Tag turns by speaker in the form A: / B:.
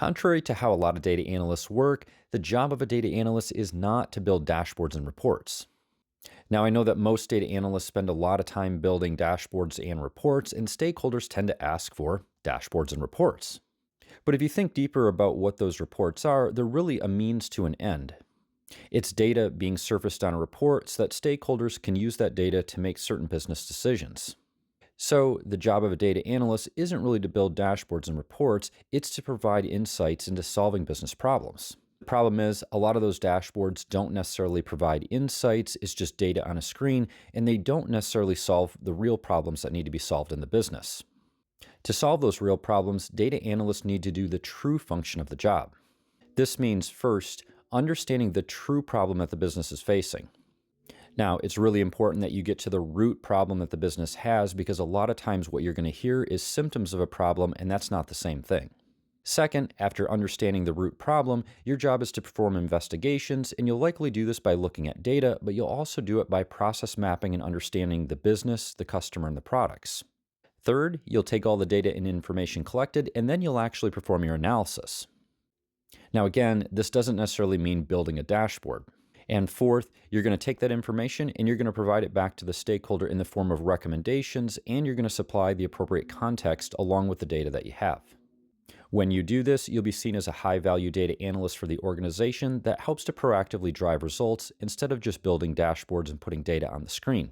A: Contrary to how a lot of data analysts work, the job of a data analyst is not to build dashboards and reports. Now, I know that most data analysts spend a lot of time building dashboards and reports, and stakeholders tend to ask for dashboards and reports. But if you think deeper about what those reports are, they're really a means to an end. It's data being surfaced on a report so that stakeholders can use that data to make certain business decisions. So, the job of a data analyst isn't really to build dashboards and reports, it's to provide insights into solving business problems. The problem is, a lot of those dashboards don't necessarily provide insights, it's just data on a screen, and they don't necessarily solve the real problems that need to be solved in the business. To solve those real problems, data analysts need to do the true function of the job. This means, first, understanding the true problem that the business is facing. Now, it's really important that you get to the root problem that the business has because a lot of times what you're going to hear is symptoms of a problem, and that's not the same thing. Second, after understanding the root problem, your job is to perform investigations, and you'll likely do this by looking at data, but you'll also do it by process mapping and understanding the business, the customer, and the products. Third, you'll take all the data and information collected, and then you'll actually perform your analysis. Now, again, this doesn't necessarily mean building a dashboard. And fourth, you're going to take that information and you're going to provide it back to the stakeholder in the form of recommendations, and you're going to supply the appropriate context along with the data that you have. When you do this, you'll be seen as a high-value data analyst for the organization that helps to proactively drive results instead of just building dashboards and putting data on the screen.